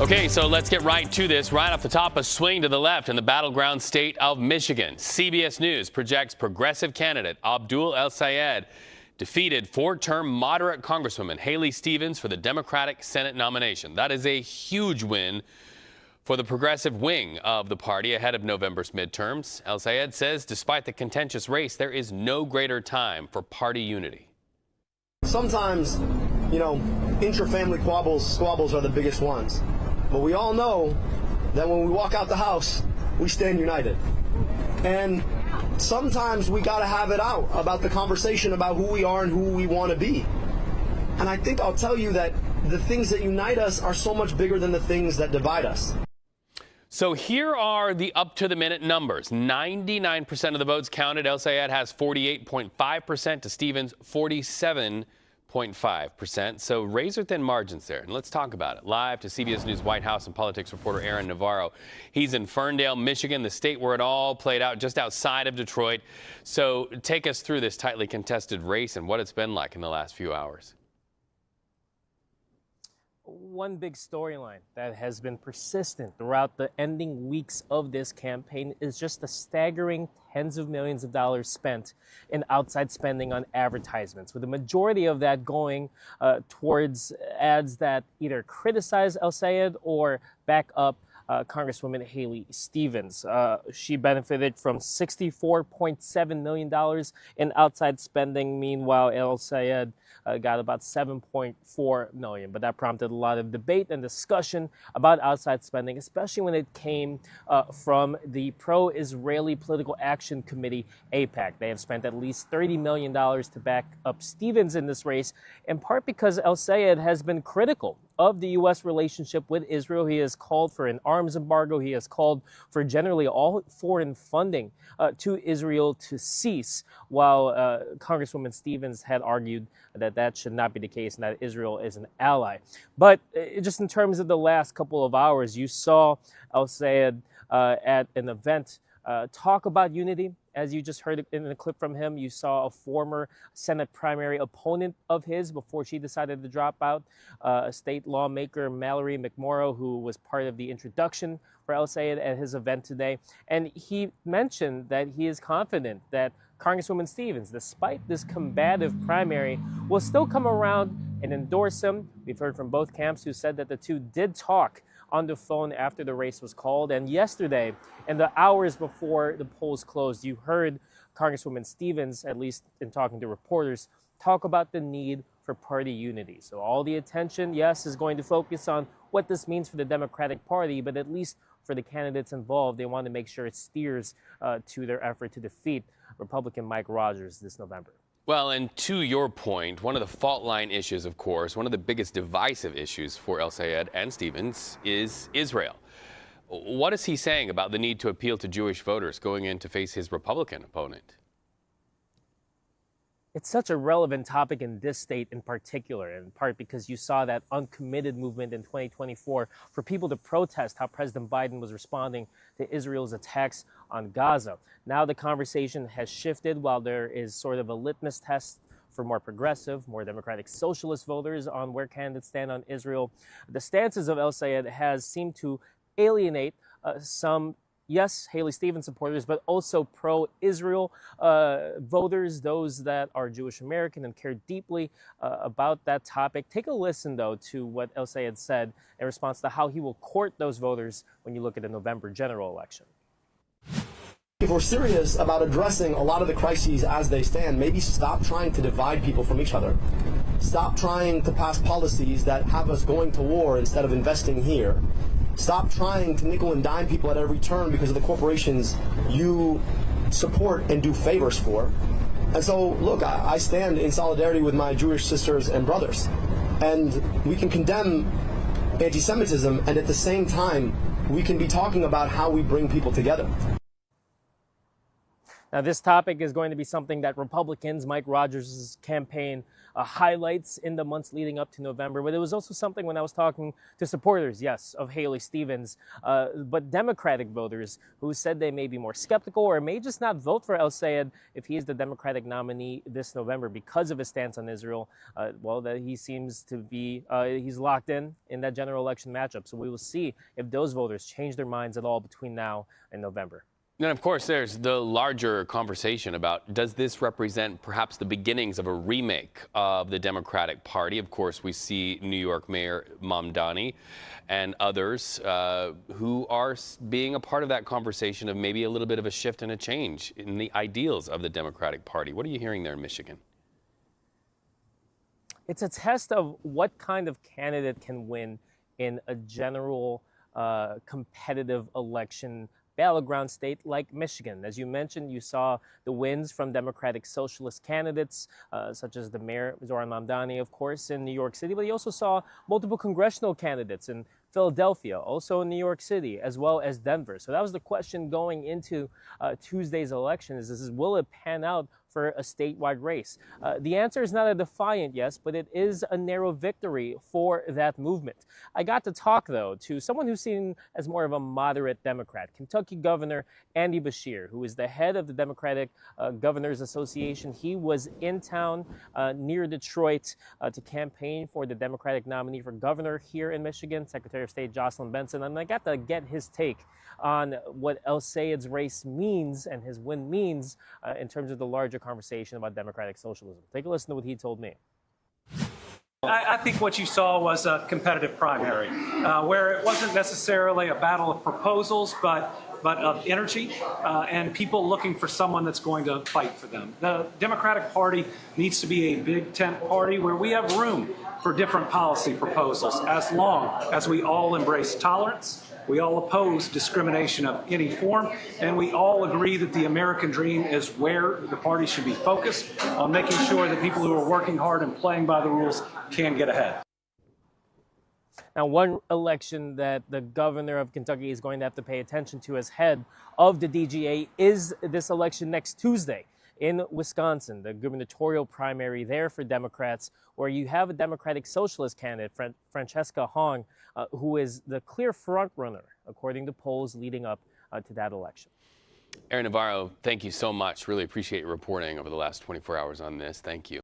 Okay, so let's get right to this. Right off the top, a swing to the left in the battleground state of Michigan. CBS News projects progressive candidate Abdul El-Sayed defeated four-term moderate Congresswoman Haley Stevens for the Democratic Senate nomination. That is a huge win for the progressive wing of the party ahead of November's midterms. El-Sayed says despite the contentious race, there is no greater time for party unity. Sometimes, intra-family squabbles are the biggest ones. But we all know that when we walk out the house, we stand united. And sometimes we got to have it out about the conversation about who we are and who we want to be. And I think I'll tell you that the things that unite us are so much bigger than the things that divide us. So here are the up-to-the-minute numbers. 99% of the votes counted. El-Sayed has 48.5% to Stevens 47.5%. So razor-thin margins there. And let's talk about it. Live to CBS News White House and politics reporter Aaron Navarro. He's in Ferndale, Michigan, the state where it all played out, just outside of Detroit. So take us through this tightly contested race and what it's been like in the last few hours. One big storyline that has been persistent throughout the ending weeks of this campaign is just the staggering tens of millions of dollars spent in outside spending on advertisements, with the majority of that going towards ads that either criticize El-Sayed or back up Congresswoman Haley Stevens. She benefited from $64.7 million in outside spending. Meanwhile, El-Sayed got about $7.4 million. But that prompted a lot of debate and discussion about outside spending, especially when it came from the pro-Israeli Political Action Committee, AIPAC. They have spent at least $30 million to back up Stevens in this race, in part because El-Sayed has been critical of the U.S. relationship with Israel. He has called for an arms embargo. He has called for generally all foreign funding to Israel to cease, while Congresswoman Stevens had argued that that should not be the case and that Israel is an ally. But just in terms of the last couple of hours, you saw El-Sayed at an event talk about unity. As you just heard in a clip from him, you saw a former Senate primary opponent of his before she decided to drop out, a state lawmaker, Mallory McMorrow, who was part of the introduction for El-Sayed at his event today. And he mentioned that he is confident that Congresswoman Stevens, despite this combative primary, will still come around and endorse him. We've heard from both camps who said that the two did talk on the phone after the race was called. And yesterday, in the hours before the polls closed, you heard Congresswoman Stevens, at least in talking to reporters, talk about the need for party unity. So all the attention, yes, is going to focus on what this means for the Democratic Party, but at least for the candidates involved, they want to make sure it steers to their effort to defeat Republican Mike Rogers this November. Well, and to your point, one of the fault line issues, of course, one of the biggest divisive issues for El-Sayed and Stevens is Israel. What is he saying about the need to appeal to Jewish voters going in to face his Republican opponent? It's such a relevant topic in this state in particular, in part because you saw that uncommitted movement in 2024 for people to protest how President Biden was responding to Israel's attacks on Gaza. Now the conversation has shifted while there is sort of a litmus test for more progressive, more democratic socialist voters on where candidates stand on Israel. The stances of El-Sayed has seemed to alienate some, yes, Haley Stevens supporters, but also pro-Israel voters, those that are Jewish American and care deeply about that topic. Take a listen, though, to what El-Sayed said in response to how he will court those voters when you look at the November general election. If we're serious about addressing a lot of the crises as they stand, maybe stop trying to divide people from each other. Stop trying to pass policies that have us going to war instead of investing here. Stop trying to nickel and dime people at every turn because of the corporations you support and do favors for. And so, look, I stand in solidarity with my Jewish sisters and brothers. And we can condemn anti-Semitism, and at the same time, we can be talking about how we bring people together. Now, this topic is going to be something that Republicans, Mike Rogers' campaign, highlights in the months leading up to November. But it was also something when I was talking to supporters, yes, of Haley Stevens, but Democratic voters who said they may be more skeptical or may just not vote for El-Sayed if he is the Democratic nominee this November because of his stance on Israel. Well, that he seems to be, he's locked in that general election matchup. So we will see if those voters change their minds at all between now and November. And of course, there's the larger conversation about, does this represent perhaps the beginnings of a remake of the Democratic Party? Of course, we see New York Mayor Mamdani and others who are being a part of that conversation of maybe a little bit of a shift and a change in the ideals of the Democratic Party. What are you hearing there in Michigan? It's a test of what kind of candidate can win in a general competitive election battleground state like Michigan. As you mentioned, you saw the wins from Democratic Socialist candidates, such as the mayor, Zohran Mamdani, of course, in New York City, but you also saw multiple congressional candidates in Philadelphia, also in New York City, as well as Denver. So that was the question going into Tuesday's election, is will it pan out for a statewide race? The answer is not a defiant yes, but it is a narrow victory for that movement. I got to talk, though, to someone who's seen as more of a moderate Democrat, Kentucky Governor Andy Beshear, who is the head of the Democratic Governors Association. He was in town near Detroit to campaign for the Democratic nominee for governor here in Michigan, Secretary of State Jocelyn Benson, and I got to get his take on what El-Sayed's race means and his win means in terms of the larger conversation about democratic socialism. Take a listen to what he told me. I think what you saw was a competitive primary where it wasn't necessarily a battle of proposals, but of energy and people looking for someone that's going to fight for them. The Democratic Party needs to be a big tent party where we have room for different policy proposals as long as we all embrace tolerance. We all oppose discrimination of any form, and we all agree that the American dream is where the party should be focused on making sure that people who are working hard and playing by the rules can get ahead. Now, one election that the governor of Kentucky is going to have to pay attention to as head of the DGA is this election next Tuesday in Wisconsin, the gubernatorial primary there for Democrats, where you have a Democratic Socialist candidate, Francesca Hong, who is the clear frontrunner, according to polls leading up to that election. Aaron Navarro, thank you so much. Really appreciate your reporting over the last 24 hours on this. Thank you.